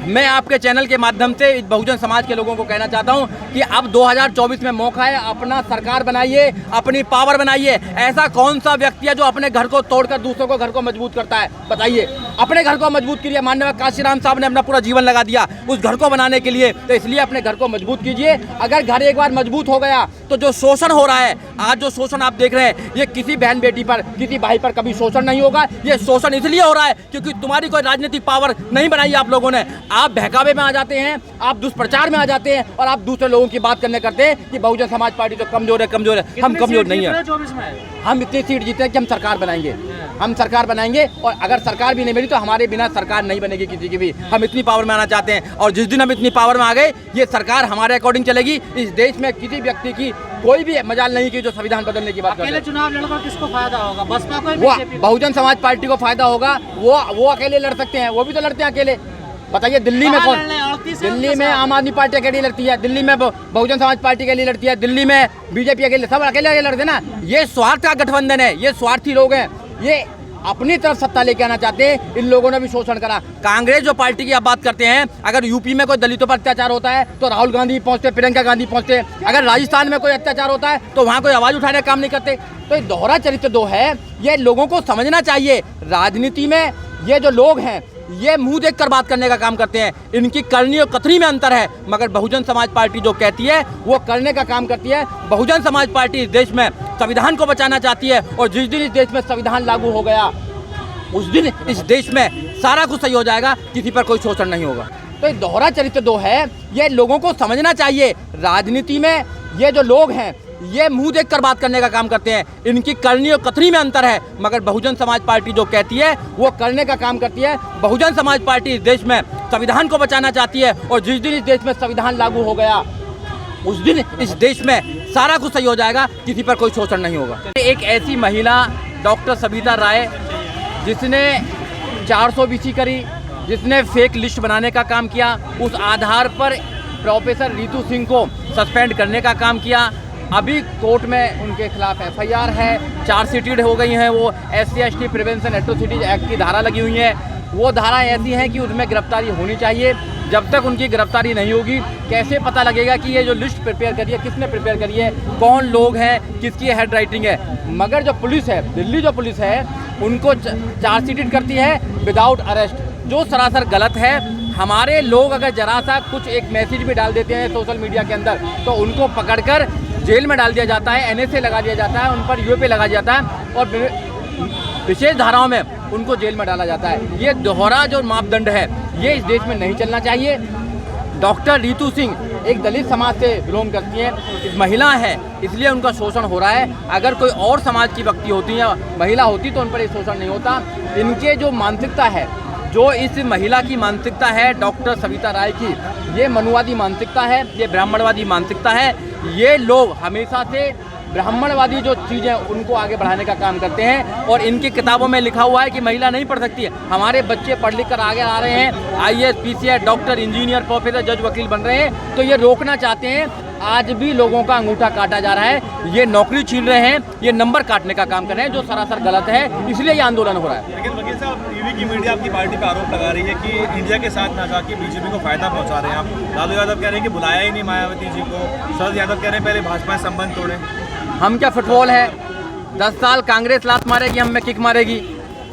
मैं आपके चैनल के माध्यम से बहुजन समाज के लोगों को कहना चाहता हूं कि अब 2024 में मौका है, अपना सरकार बनाइए, अपनी पावर बनाइए। ऐसा कौन सा व्यक्ति है जो अपने घर को तोड़कर दूसरों को घर को मजबूत करता है, बताइए। अपने घर को मजबूत कीजिए। माननीय काशीराम साहब ने अपना पूरा जीवन लगा दिया उस घर को बनाने के लिए, तो इसलिए अपने घर को मजबूत कीजिए। अगर घर एक बार मजबूत हो गया तो जो शोषण हो रहा है, आज जो शोषण आप देख रहे हैं, ये किसी बहन बेटी पर, किसी भाई पर कभी शोषण नहीं होगा। ये शोषण इसलिए हो रहा है क्योंकि तुम्हारी कोई राजनीतिक पावर नहीं बनाई आप लोगों ने। आप बहकावे में आ जाते हैं, आप दुष्प्रचार में आ जाते हैं और आप दूसरे लोगों की बात करने करते हैं कि बहुजन समाज पार्टी तो कमजोर है, कमजोर है। हम कमजोर नहीं है। हम इतनी सीट जीते हैं कि हम सरकार बनाएंगे, हम सरकार बनाएंगे। और अगर सरकार भी नहीं बनी तो हमारे बिना सरकार नहीं बनेगी किसी की भी। हम इतनी पावर में आना चाहते हैं और जिस दिन हम इतनी पावर में आ गए, ये सरकार हमारे अकॉर्डिंग चलेगी। इस देश में किसी व्यक्ति की कोई भी मजाल नहीं की जो संविधान बदलने की बात करते हैं। चुनाव लड़कर किसको फायदा होगा? बसपा को? वो बहुजन समाज पार्टी को फायदा होगा। वो अकेले लड़ सकते हैं, वो भी तो लड़ते हैं अकेले। बताइए दिल्ली में कौन? दिल्ली में आम आदमी पार्टी अकेली लड़ती है, दिल्ली में बहुजन समाज पार्टी के लिए लड़ती है, दिल्ली में बीजेपी अकेले, सब अकेले लड़ते ना। ये स्वार्थ का गठबंधन है, ये स्वार्थी लोग हैं, ये अपनी तरफ सत्ता लेके आना चाहते हैं। इन लोगों ने भी शोषण करा। कांग्रेस जो पार्टी की आप बात करते हैं, अगर यूपी में कोई दलितों पर अत्याचार होता है तो राहुल गांधी पहुंचते, प्रियंका गांधी पहुंचते। अगर राजस्थान में कोई अत्याचार होता है तो वहाँ कोई आवाज़ उठाने का काम नहीं करते। तो ये दोहरा चरित्र दो है, ये लोगों को समझना चाहिए। राजनीति में ये जो लोग हैं, ये मुंह देख कर बात करने का काम करते हैं। इनकी करनी और कथनी में अंतर है, मगर बहुजन समाज पार्टी जो कहती है वो करने का काम करती है। बहुजन समाज पार्टी इस देश में संविधान को बचाना चाहती है और जिस दिन इस देश में संविधान लागू हो गया उस दिन इस देश में सारा कुछ सही हो जाएगा, किसी पर कोई शोषण नहीं होगा। तो ये दोहरा चरित्र दो है, ये लोगों को समझना चाहिए। राजनीति में ये जो लोग हैं, ये मुंह देखकर बात करने का काम करते हैं। इनकी करनी और कथनी में अंतर है, मगर बहुजन समाज पार्टी जो कहती है वो करने का काम करती है। बहुजन समाज पार्टी इस देश में संविधान को बचाना चाहती है और जिस दिन इस देश में संविधान लागू हो गया उस दिन इस देश में सारा कुछ सही हो जाएगा, किसी पर कोई शोषण नहीं होगा। एक ऐसी महिला डॉक्टर सविता राय, जिसने 400 BC करी, जिसने फेक लिस्ट बनाने का काम किया, उस आधार पर प्रोफेसर रितु सिंह को सस्पेंड करने का काम किया। अभी कोर्ट में उनके खिलाफ FIR है, चार्जशीटेड हो गई हैं। वो SC/ST प्रिवेंशन एट्रोसिटीज एक्ट की धारा लगी हुई है। वो धारा ऐसी है कि उसमें गिरफ्तारी होनी चाहिए। जब तक उनकी गिरफ्तारी नहीं होगी, कैसे पता लगेगा कि ये जो लिस्ट प्रिपेयर करी है, किसने प्रिपेयर करी है, कौन लोग हैं, किसकी हैंड राइटिंग है। मगर जो पुलिस है, दिल्ली जो पुलिस है, उनको चार्जशीटेड करती है विदाउट अरेस्ट, जो सरासर गलत है। हमारे लोग अगर जरा सा कुछ एक मैसेज भी डाल देते हैं सोशल मीडिया के अंदर तो उनको पकड़कर जेल में डाल दिया जाता है, NSA लगा दिया जाता है, उन पर UAP लगा दिया जाता है और विशेष धाराओं में उनको जेल में डाला जाता है। ये दोहरा जो मापदंड है, ये इस देश में नहीं चलना चाहिए। डॉक्टर रितु सिंह एक दलित समाज से बिलोंग करती हैं, महिला है, इसलिए उनका शोषण हो रहा है। अगर कोई और समाज की व्यक्ति होती या महिला होती तो उन पर ये शोषण नहीं होता। इनके जो मानसिकता है, जो इस महिला की मानसिकता है डॉक्टर सविता राय की, ये मनुवादी मानसिकता है, ये ब्राह्मणवादी मानसिकता है। ये लोग हमेशा से ब्राह्मणवादी जो चीज़ें उनको आगे बढ़ाने का काम करते हैं और इनकी किताबों में लिखा हुआ है कि महिला नहीं पढ़ सकती है। हमारे बच्चे पढ़ लिख कर आगे आ रहे हैं, IAS, PCS, doctor, engineer, professor, जज, वकील बन रहे हैं। तो ये रोकना चाहते हैं। आज भी लोगों का अंगूठा काटा जा रहा है, ये नौकरी छीन रहे हैं, ये नंबर काटने का काम कर रहे हैं, जो सरासर गलत है। इसलिए ये आंदोलन हो रहा है। लेकिन वकील साहब, टीवी की मीडिया आपकी पार्टी पर आरोप लगा रही है कि इंडिया के साथ ना जाके बीजेपी को फायदा पहुंचा रहे हैं आप। लालू यादव कह रहे हैं कि बुलाया ही नहीं मायावती जी को, शरद यादव कह रहे हैं पहले भाजपा से संबंध तोड़े। हम क्या फुटबॉल है? 10 साल कांग्रेस लात मारेगी, हम में किक मारेगी।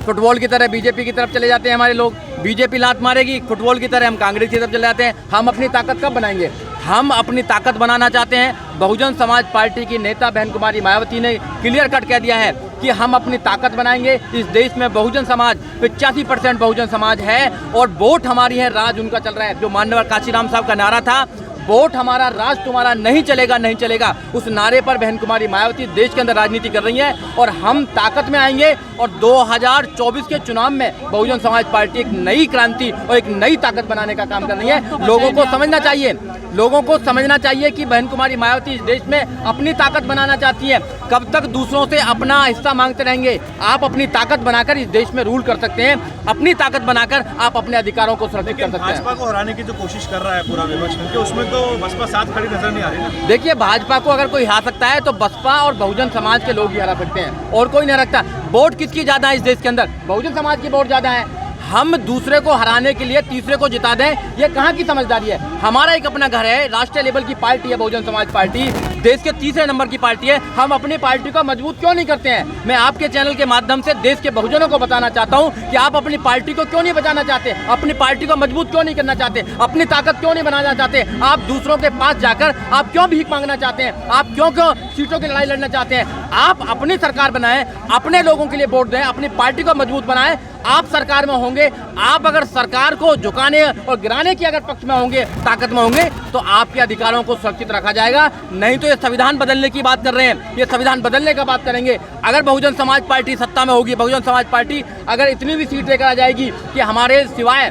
फुटबॉल की तरह बीजेपी की तरफ चले जाते हैं हमारे लोग। बीजेपी लात मारेगी, फुटबॉल की तरह हम कांग्रेस की तरफ चले जाते हैं। हम अपनी ताकत कब बनाएंगे? हम अपनी ताकत बनाना चाहते हैं। बहुजन समाज पार्टी की नेता बहन कुमारी मायावती ने क्लियर कट कह दिया है कि हम अपनी ताकत बनाएंगे। इस देश में बहुजन समाज 85% बहुजन समाज है और वोट हमारी है, राज उनका चल रहा है। जो माननीय काशीराम साहब का नारा था, वोट हमारा, राज तुम्हारा, नहीं चलेगा, नहीं चलेगा, उस नारे पर बहन कुमारी मायावती देश के अंदर राजनीति कर रही है और हम ताकत में आएंगे। और 2024 के चुनाव में बहुजन समाज पार्टी एक नई क्रांति और एक नई ताकत बनाने का काम कर रही है। लोगों को समझना चाहिए, लोगों को समझना चाहिए कि बहन कुमारी मायावती इस देश में अपनी ताकत बनाना चाहती है। कब तक दूसरों से अपना हिस्सा मांगते रहेंगे? आप अपनी ताकत बनाकर इस देश में रूल कर सकते हैं। अपनी ताकत बनाकर आप अपने अधिकारों को सुरक्षित कर सकते हैं। भाजपा को हराने की जो कोशिश कर रहा है पूरा विपक्ष, क्योंकि उसमें तो बसपा साथ खड़ी नजर नहीं आ रही ना। देखिए, भाजपा को अगर कोई हरा सकता है तो बसपा और बहुजन समाज के लोग ही हरा सकते हैं, और कोई नहीं रखता। वोट किसकी ज़्यादा है इस देश के अंदर? बहुजन समाज की वोट ज़्यादा है। हम दूसरे को हराने के लिए तीसरे को जिता दें, ये कहाँ की समझदारी है। हमारा एक अपना घर है, राष्ट्रीय लेवल की पार्टी है बहुजन समाज पार्टी, देश के तीसरे नंबर की पार्टी है। हम अपनी पार्टी को मजबूत क्यों नहीं करते हैं। मैं आपके चैनल के माध्यम से देश के बहुजनों को बताना चाहता हूं कि आप अपनी पार्टी को क्यों नहीं बचाना चाहते, अपनी पार्टी को मजबूत क्यों नहीं करना चाहते, अपनी ताकत क्यों नहीं बनाना चाहते। आप दूसरों के पास जाकर आप क्यों भीख मांगना चाहते हैं, आप क्यों सीटों की लड़ाई लड़ना चाहते हैं। आप अपनी सरकार बनाएं, अपने लोगों के लिए वोट दें, अपनी पार्टी को मजबूत बनाएं। आप सरकार में होंगे, आप अगर सरकार को झुकाने और गिराने के अगर पक्ष में होंगे, ताकत में होंगे, तो आपके अधिकारों को सुरक्षित रखा जाएगा। नहीं तो ये संविधान बदलने की बात कर रहे हैं, ये संविधान बदलने का बात करेंगे। अगर बहुजन समाज पार्टी सत्ता में होगी, बहुजन समाज पार्टी अगर इतनी भी सीट लेकर आ जाएगी कि हमारे सिवाय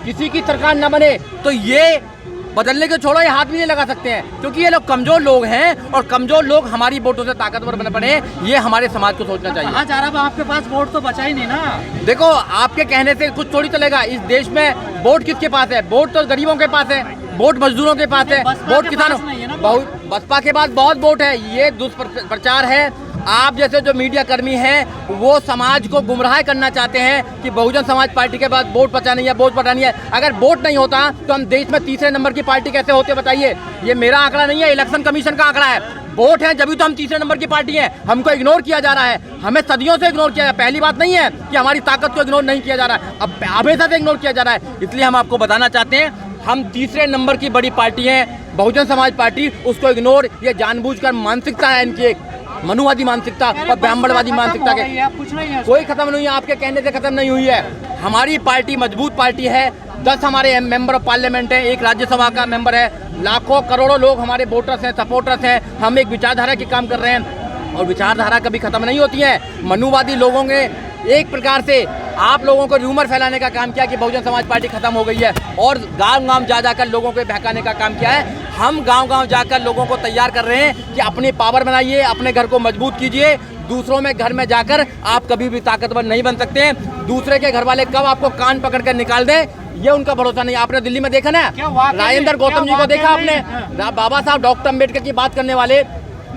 किसी की सरकार न बने, तो ये बदलने के छोड़ो, ये हाथ भी नहीं लगा सकते हैं, क्योंकि ये लोग कमजोर लोग हैं और कमजोर लोग हमारी वोटों से ताकतवर बने पड़े। ये हमारे समाज को सोचना चाहिए। कहाँ जा रहा है आपके पास वोट तो बचा ही नहीं ना। देखो, आपके कहने से कुछ थोड़ी चलेगा। इस देश में वोट किसके पास है? वोट तो गरीबों के पास है, वोट मजदूरों के पास है, वोट किसानों। बसपा के पास बहुत वोट है। ये दुष्प्रचार है। आप जैसे जो मीडिया कर्मी हैं वो समाज को गुमराह करना चाहते हैं कि बहुजन समाज पार्टी के बाद वोट बचानी है, वोट बढ़ानी है। अगर वोट नहीं होता तो हम देश में तीसरे नंबर की पार्टी कैसे होते बताइए। ये मेरा आंकड़ा नहीं है, इलेक्शन कमीशन का आंकड़ा है। वोट है जब भी तो हम तीसरे नंबर की पार्टी हैं। हमको इग्नोर किया जा रहा है, हमें सदियों से इग्नोर किया जा रहा है। पहली बात नहीं है कि हमारी ताकत को इग्नोर नहीं किया जा रहा है, अब हमेशा से इग्नोर किया जा रहा है। इसलिए हम आपको बताना चाहते हैं, हम तीसरे नंबर की बड़ी पार्टी है बहुजन समाज पार्टी। उसको इग्नोर, ये जानबूझकर मानसिकता है इनकी, एक मनुवादी मानसिकता और ब्राह्मणवादी मानसिकता के कोई खत्म नहीं है। आपके कहने से खत्म नहीं हुई है। हमारी पार्टी मजबूत पार्टी है। 10 हमारे मेंबर ऑफ पार्लियामेंट हैं, एक राज्यसभा का मेंबर है, लाखों करोड़ों लोग हमारे वोटर्स हैं, सपोर्टर्स हैं। हम एक विचारधारा के काम कर रहे हैं और विचारधारा कभी खत्म नहीं होती है। मनुवादी लोगों ने एक प्रकार से आप लोगों को र्यूमर फैलाने का काम किया कि बहुजन समाज पार्टी खत्म हो गई है और गांव-गांव जा जाकर लोगों को बहकाने का काम किया है। हम गांव-गांव जाकर लोगों को तैयार कर रहे हैं कि अपनी पावर बनाइए, अपने घर को मजबूत कीजिए। दूसरों में घर में जाकर आप कभी भी ताकतवर नहीं बन सकते हैं। दूसरे के घर वाले कब आपको कान पकड़ कर निकाल दें, ये उनका भरोसा नहीं। आपने दिल्ली में देखा ना, राजेंद्र गौतम जी को देखा आपने, बाबा साहब डॉक्टर अम्बेडकर की बात करने वाले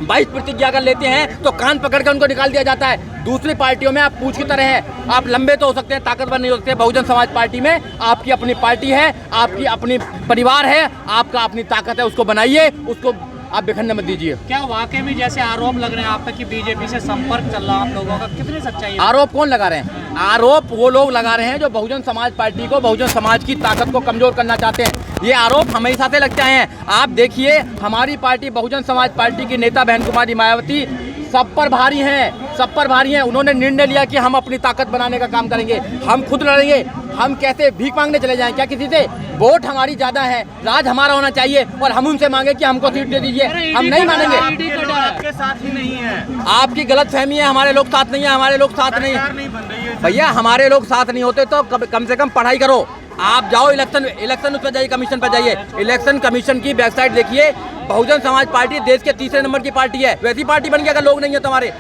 22 प्रतिज्ञा अगर लेते हैं तो कान पकड़ कर उनको निकाल दिया जाता है। दूसरी पार्टियों में आप पूछ की तरह हैं, आप लंबे तो हो सकते हैं, ताकतवर नहीं हो सकते। बहुजन समाज पार्टी में आपकी अपनी पार्टी है, आपकी अपनी परिवार है, आपका अपनी ताकत है, उसको बनाइए, उसको आप बिखरने मत दीजिए। क्या वाकई में जैसे आरोप लग रहे हैं आप पे कि बीजेपी से संपर्क चल रहा है आप लोगों का, कितनी सच्चाई है? आरोप कौन लगा रहे हैं? आरोप वो लोग लगा रहे हैं जो बहुजन समाज पार्टी को, बहुजन समाज की ताकत को कमजोर करना चाहते हैं। ये आरोप हमेशा से लगते हैं। आप देखिए, हमारी पार्टी बहुजन समाज पार्टी की नेता बहन कुमारी मायावती सब पर भारी हैं, सब पर भारी हैं। उन्होंने निर्णय लिया कि हम अपनी ताकत बनाने का काम करेंगे, हम खुद लड़ेंगे। हम कैसे भीख मांगने चले जाएं क्या किसी से? वोट हमारी ज्यादा है, राज हमारा होना चाहिए और हम उनसे मांगे कि हमको सीट दे दीजिए, हम नहीं मानेंगे। आपके साथ ही नहीं है, आपकी गलत फहमी है, हमारे लोग साथ नहीं है, हमारे लोग साथ नहीं है भैया, हमारे लोग साथ नहीं होते तो कम से कम पढ़ाई करो। आप जाओ इलेक्शन उस पर जाइए, कमीशन पर जाइए, इलेक्शन कमीशन की वेबसाइट देखिए। बहुजन समाज पार्टी देश के तीसरे नंबर की पार्टी है। वैसी पार्टी बन गई अगर लोग नहीं है तुम्हारे,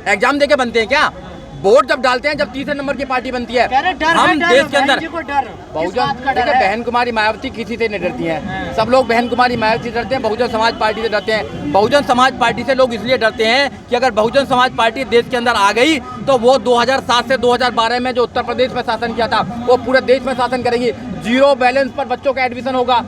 एग्जाम देके बनते हैं क्या? वोट जब डालते हैं जब तीसरे नंबर की पार्टी बनती है। हम देश के अंदर बहुजन, देखिए बहन कुमारी मायावती किसी से नहीं डरती हैं, सब लोग बहन कुमारी मायावती से डरते हैं, बहुजन समाज पार्टी से डरते हैं। बहुजन समाज पार्टी से लोग इसलिए डरते हैं कि अगर बहुजन समाज पार्टी देश के अंदर आ गई तो वो 2007 से 2012 में जो उत्तर प्रदेश में शासन किया था वो पूरे देश में शासन करेगी। जीरो बैलेंस पर बच्चों का एडमिशन होगा।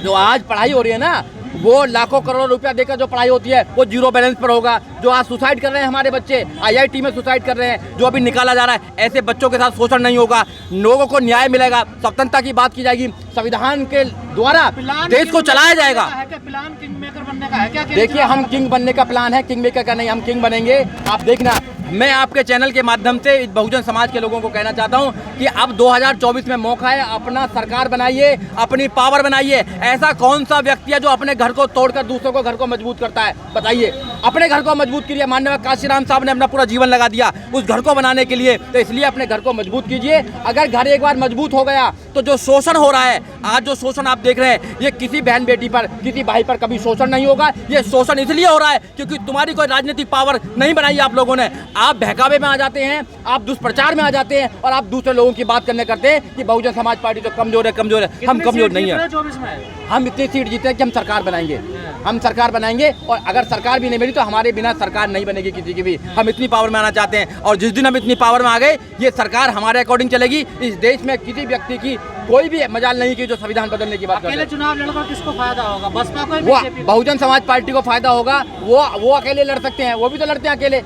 जो आज पढ़ाई हो रही है ना, वो लाखों करोड़ रुपया देकर जो पढ़ाई होती है वो जीरो बैलेंस पर होगा। जो आज सुसाइड कर रहे हैं हमारे बच्चे, IIT में सुसाइड कर रहे हैं, जो अभी निकाला जा रहा है, ऐसे बच्चों के साथ शोषण नहीं होगा, लोगों को न्याय मिलेगा, स्वतंत्रता की बात की जाएगी, संविधान के द्वारा देश को चलाया जाएगा। प्लान किंग मेकर बनने का है क्या? देखिए, हम किंग बनने का प्लान है, किंग मेकर का नहीं। हम किंग बनेंगे, आप देखना। मैं आपके चैनल के माध्यम से बहुजन समाज के लोगों को कहना चाहता हूं कि अब 2024 में मौका है, अपना सरकार बनाइए, अपनी पावर बनाइए। ऐसा कौन सा व्यक्ति है जो अपने घर को तोड़कर दूसरों को घर को मजबूत करता है? बताइए, अपने घर को मजबूत कीजिए। माननीय काशीराम साहब ने अपना पूरा जीवन लगा दिया उस घर को बनाने के लिए, तो इसलिए अपने घर को मजबूत कीजिए। अगर घर एक बार मजबूत हो गया तो जो शोषण हो रहा है, आज जो शोषण आप देख रहे हैं, ये किसी बहन बेटी पर, किसी भाई पर कभी शोषण नहीं होगा। ये शोषण इसलिए हो रहा है क्योंकि तुम्हारी कोई राजनीतिक पावर नहीं बनाई आप लोगों ने। आप बहकावे में आ जाते हैं, आप दुष्प्रचार में आ जाते हैं और आप दूसरे लोगों की बात करने करते हैं कि बहुजन समाज पार्टी तो कमजोर है, कमजोर है। हम कमजोर नहीं है। 24 में हम इतनी सीट जीते हैं कि हम सरकार बनाएंगे, हम सरकार बनाएंगे। और अगर सरकार भी नहीं बनी तो हमारे बिना सरकार नहीं बनेगी किसी की भी। हम इतनी पावर में आना चाहते हैं और जिस दिन हम इतनी पावर में आ गए, ये सरकार हमारे अकॉर्डिंग चलेगी। इस देश में किसी व्यक्ति की कोई भी मजाल नहीं की जो संविधान बदलने की बात करते अकेले हैं। चुनाव लड़कर किसको फायदा होगा? बसपा को, वो बीजेपी को? बहुजन समाज पार्टी को फायदा होगा। वो अकेले लड़ सकते हैं, वो भी तो लड़ते हैं अकेले।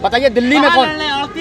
बताइए दिल्ली में कौन?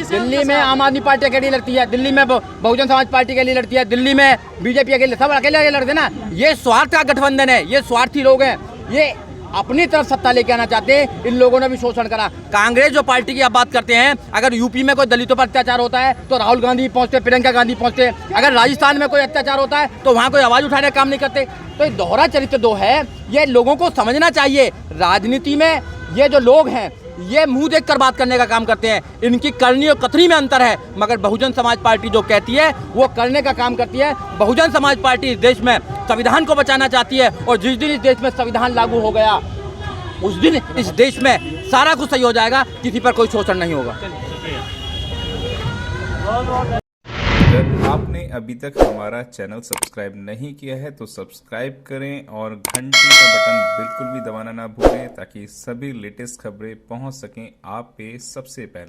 दिल्ली में आम आदमी पार्टी अकेली लड़ती है, दिल्ली में बहुजन समाज पार्टी के लिए लड़ती है, दिल्ली में बीजेपी अकेले, सब अकेले लड़ते ना। ये स्वार्थ का गठबंधन है, ये स्वार्थी लोग हैं, ये अपनी तरफ सत्ता लेके आना चाहते हैं। इन लोगों ने भी शोषण करा। कांग्रेस जो पार्टी की आप बात करते हैं, अगर यूपी में कोई दलितों पर अत्याचार होता है तो राहुल गांधी पहुंचते, प्रियंका गांधी पहुंचते। अगर राजस्थान में कोई अत्याचार होता है तो वहां कोई आवाज उठाने का काम नहीं करते। तो ये दोहरा चरित्र दो है, ये लोगों को समझना चाहिए। राजनीति में ये जो लोग हैं ये मुंह देखकर बात करने का काम करते हैं, इनकी करनी और कथनी में अंतर है। मगर बहुजन समाज पार्टी जो कहती है वो करने का काम करती है। बहुजन समाज पार्टी इस देश में संविधान को बचाना चाहती है और जिस दिन इस देश में संविधान लागू हो गया उस दिन इस देश में सारा कुछ सही हो जाएगा, किसी पर कोई शोषण नहीं होगा। अगर आपने अभी तक हमारा चैनल सब्सक्राइब नहीं किया है तो सब्सक्राइब करें और घंटी का बटन बिल्कुल भी दबाना ना भूलें ताकि सभी लेटेस्ट खबरें पहुंच सकें आप पे सबसे पहले।